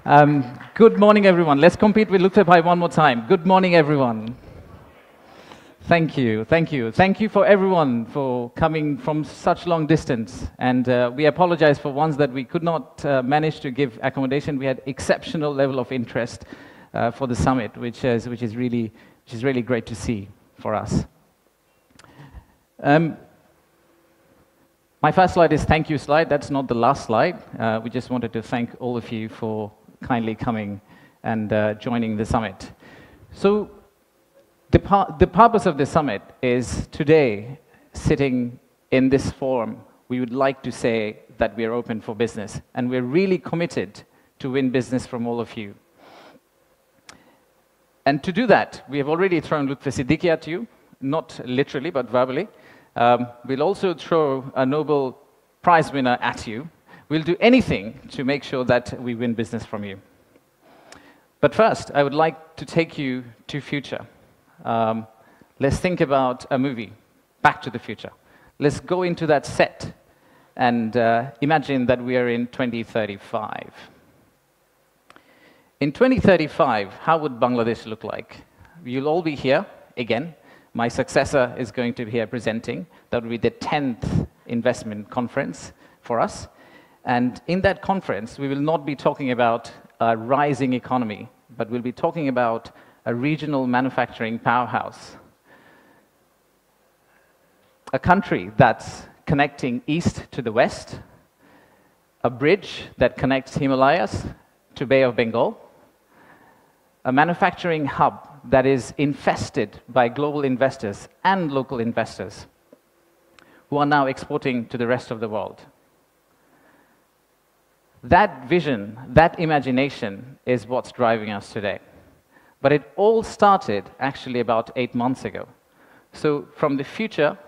Good morning, everyone. Let's compete with Lutfe Bhai one more time. Good morning, everyone. Thank you, thank you. Thank you for everyone for coming from such long distance. And we apologize for ones that we could not manage to give accommodation. We had exceptional level of interest for the summit, which is really great to see for us. My first slide is thank you slide. That's not the last slide. We just wanted to thank all of you for kindly coming and joining the summit. So the purpose of the summit is today, sitting in this forum, we would like to say that we are open for business, and we're really committed to win business from all of you. And to do that, we have already thrown Lutfi Siddiqui at you, not literally, but verbally. We'll also throw a Nobel Prize winner at you. We'll do anything to make sure that we win business from you. But first, I would like to take you to future. Let's think about a movie, Back to the Future. Let's go into that set and imagine that we are in 2035. In 2035, how would Bangladesh look like? You'll all be here again. My successor is going to be here presenting. That will be the 10th investment conference for us. And in that conference, we will not be talking about a rising economy, but we'll be talking about a regional manufacturing powerhouse. A country that's connecting east to the west, a bridge that connects Himalayas to Bay of Bengal, a manufacturing hub that is infested by global investors and local investors who are now exporting to the rest of the world. That vision, that imagination is what's driving us today. But it all started actually about 8 months ago. So from the future,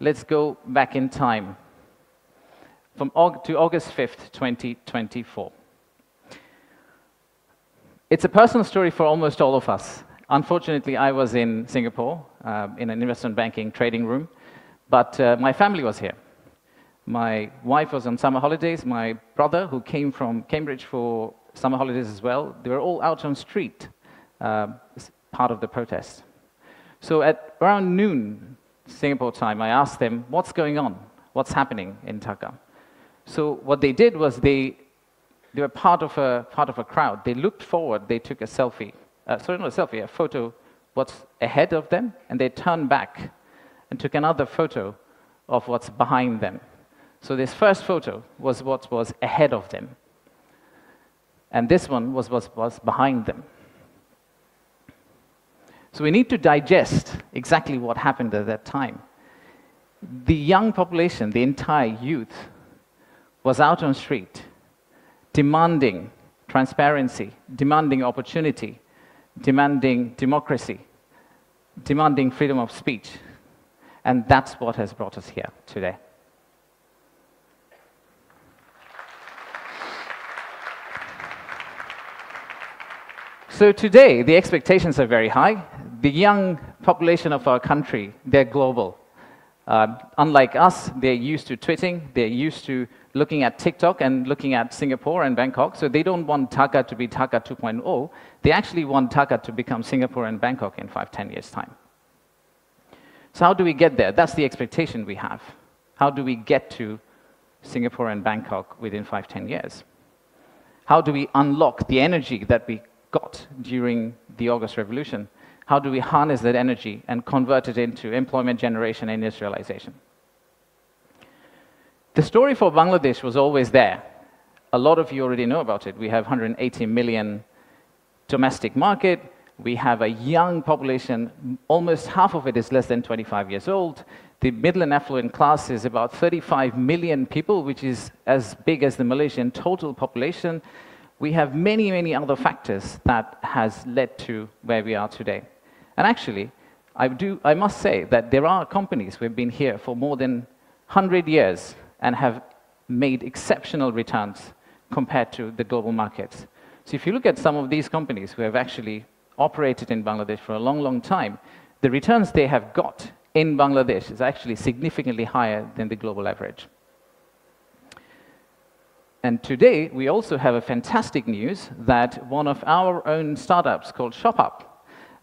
let's go back in time to August 5th, 2024. It's a personal story for almost all of us. Unfortunately, I was in Singapore in an investment banking trading room, but my family was here. My wife was on summer holidays. My brother, who came from Cambridge for summer holidays as well, they were all out on street, part of the protest. So at around noon, Singapore time, I asked them, what's going on? What's happening in Dhaka? So what they did was they were part of a crowd. They looked forward, they took a selfie. Sorry, not a selfie, a photo what's ahead of them, and they turned back and took another photo of what's behind them. So this first photo was what was ahead of them, and this one was what was behind them. So we need to digest exactly what happened at that time. The young population, the entire youth, was out on the street, demanding transparency, demanding opportunity, demanding democracy, demanding freedom of speech. And that's what has brought us here today. So today, the expectations are very high. The young population of our country, they're global. Unlike us, they're used to tweeting, they're used to looking at TikTok and looking at Singapore and Bangkok, so they don't want Dhaka to be Dhaka 2.0. They actually want Dhaka to become Singapore and Bangkok in 5-10 years' time. So how do we get there? That's the expectation we have. How do we get to Singapore and Bangkok within 5-10 years? How do we unlock the energy that we got during the August Revolution? How do we harness that energy and convert it into employment generation and industrialization? The story for Bangladesh was always there. A lot of you already know about it. We have 180 million domestic market. We have a young population. Almost half of it is less than 25 years old. The middle and affluent class is about 35 million people, which is as big as the Malaysian total population. We have many, many other factors that has led to where we are today. And actually, I must say that there are companies who have been here for more than 100 years and have made exceptional returns compared to the global markets. So if you look at some of these companies who have actually operated in Bangladesh for a long, long time, the returns they have got in Bangladesh is actually significantly higher than the global average. And today, we also have a fantastic news that one of our own startups called ShopUp,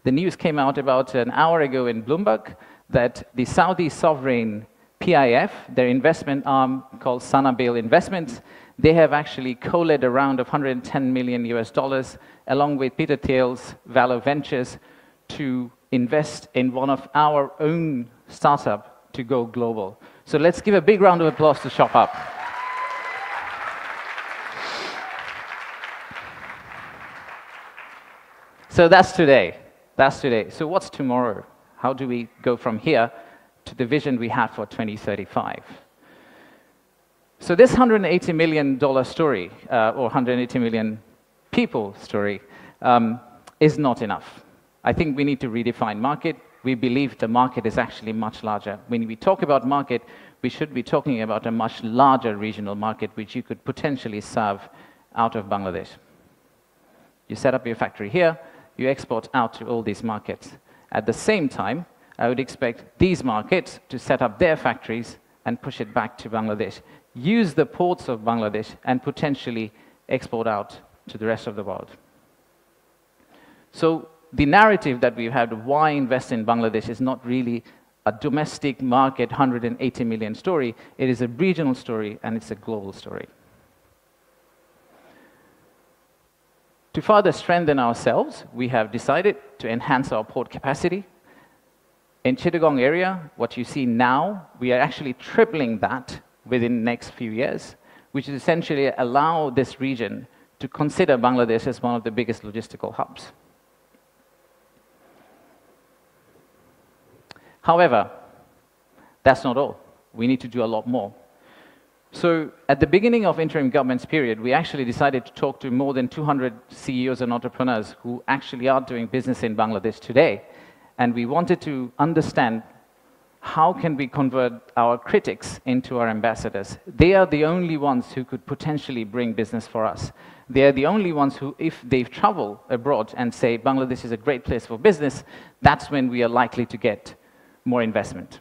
the news came out about an hour ago in Bloomberg that the Saudi sovereign PIF, their investment arm called Sanabil Investments, they have actually co-led a round of $110 million US, along with Peter Thiel's Valor Ventures, to invest in one of our own startup to go global. So let's give a big round of applause to ShopUp. So that's today. That's today. So what's tomorrow? How do we go from here to the vision we have for 2035? So this $180 million story, or 180 million people story, is not enough. I think we need to redefine market. We believe the market is actually much larger. When we talk about market, we should be talking about a much larger regional market which you could potentially serve out of Bangladesh. You set up your factory here, you export out to all these markets. At the same time, I would expect these markets to set up their factories and push it back to Bangladesh, use the ports of Bangladesh, and potentially export out to the rest of the world. So the narrative that we've had of why invest in Bangladesh is not really a domestic market 180 million story. It is a regional story, and it's a global story. To further strengthen ourselves, we have decided to enhance our port capacity. In Chittagong area, what you see now, we are actually tripling that within the next few years, which is essentially allow this region to consider Bangladesh as one of the biggest logistical hubs. However, that's not all. We need to do a lot more. So at the beginning of interim government's period, we actually decided to talk to more than 200 CEOs and entrepreneurs who actually are doing business in Bangladesh today. And we wanted to understand how can we convert our critics into our ambassadors. They are the only ones who could potentially bring business for us. They are the only ones who, if they travel abroad and say Bangladesh is a great place for business, that's when we are likely to get more investment.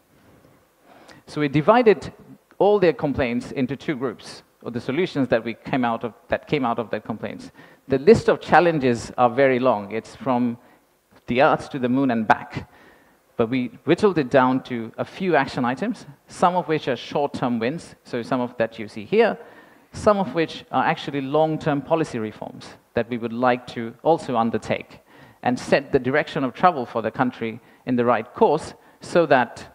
So we divided all their complaints into two groups, or the solutions that came out of that complaints. The list of challenges are very long. It's from the earth to the moon and back. But we whittled it down to a few action items, some of which are short-term wins, so some of that you see here, some of which are actually long-term policy reforms that we would like to also undertake and set the direction of travel for the country in the right course so that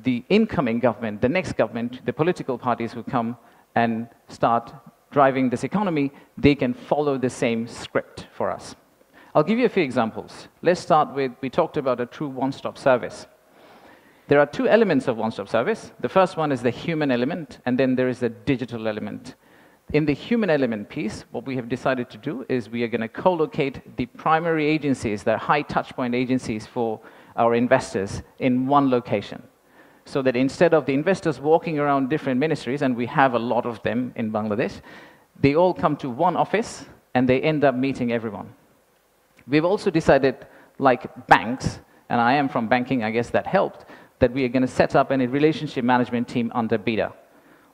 the incoming government, the next government, the political parties who come and start driving this economy, they can follow the same script for us. I'll give you a few examples. Let's start with, we talked about a true one-stop service. There are two elements of one-stop service. The first one is the human element, and then there is the digital element. In the human element piece, what we have decided to do is we are going to co-locate the primary agencies, the high touchpoint agencies for our investors in one location. So that instead of the investors walking around different ministries, and we have a lot of them in Bangladesh, they all come to one office and they end up meeting everyone. We've also decided, like banks, and I am from banking, I guess that helped, that we are going to set up a relationship management team under BIDA.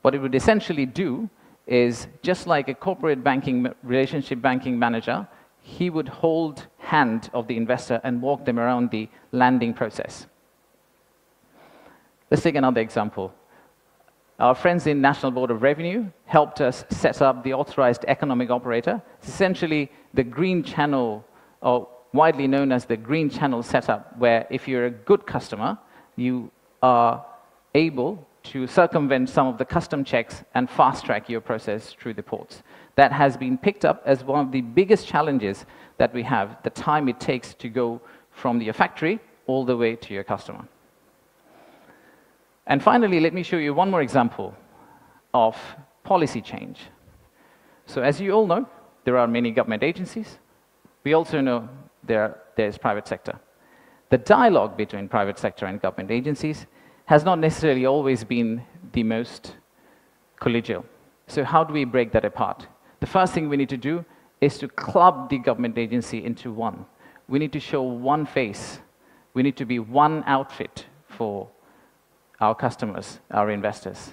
What it would essentially do is, just like a corporate banking, relationship banking manager, he would hold hand of the investor and walk them around the landing process. Let's take another example. Our friends in National Board of Revenue helped us set up the authorized economic operator. It's essentially the green channel, or widely known as the green channel setup, where if you're a good customer, you are able to circumvent some of the custom checks and fast-track your process through the ports. That has been picked up as one of the biggest challenges that we have, the time it takes to go from your factory all the way to your customer. And finally, let me show you one more example of policy change. So as you all know, there are many government agencies. We also know there's private sector. The dialogue between private sector and government agencies has not necessarily always been the most collegial. So how do we break that apart? The first thing we need to do is to club the government agency into one. We need to show one face. We need to be one outfit for our customers, our investors.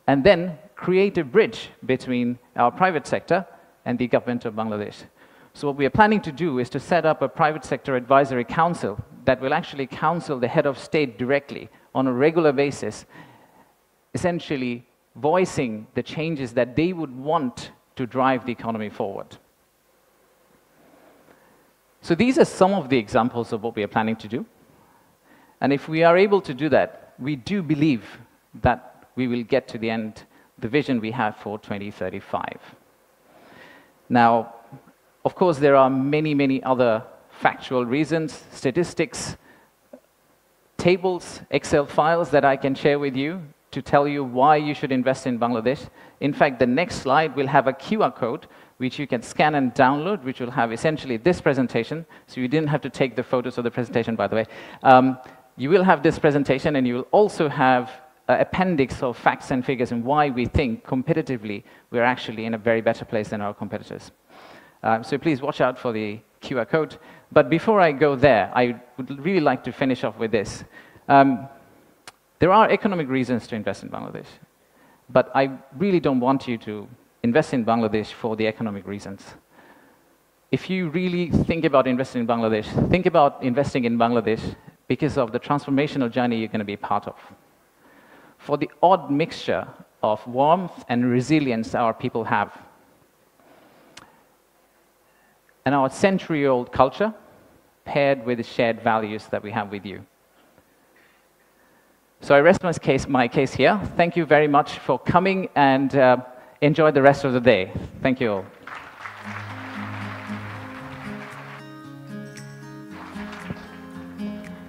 and then create a bridge between our private sector and the government of Bangladesh. So what we are planning to do is to set up a private sector advisory council that will actually counsel the head of state directly on a regular basis, essentially voicing the changes that they would want to drive the economy forward. So these are some of the examples of what we are planning to do. And if we are able to do that, we do believe that we will get to the end, the vision we have for 2035. Now, of course, there are many, many other factual reasons, statistics, tables, Excel files that I can share with you to tell you why you should invest in Bangladesh. In fact, the next slide will have a QR code which you can scan and download, which will have essentially this presentation. So you didn't have to take the photos of the presentation, by the way. You will have this presentation, and you will also have an appendix of facts and figures and why we think competitively we're actually in a very better place than our competitors. So please watch out for the QR code. But before I go there, I would really like to finish off with this. There are economic reasons to invest in Bangladesh, but I really don't want you to invest in Bangladesh for the economic reasons. If you really think about investing in Bangladesh, think about investing in Bangladesh because of the transformational journey you're going to be part of. For the odd mixture of warmth and resilience our people have, and our century-old culture paired with the shared values that we have with you. So I rest my case here. Thank you very much for coming, and enjoy the rest of the day. Thank you all.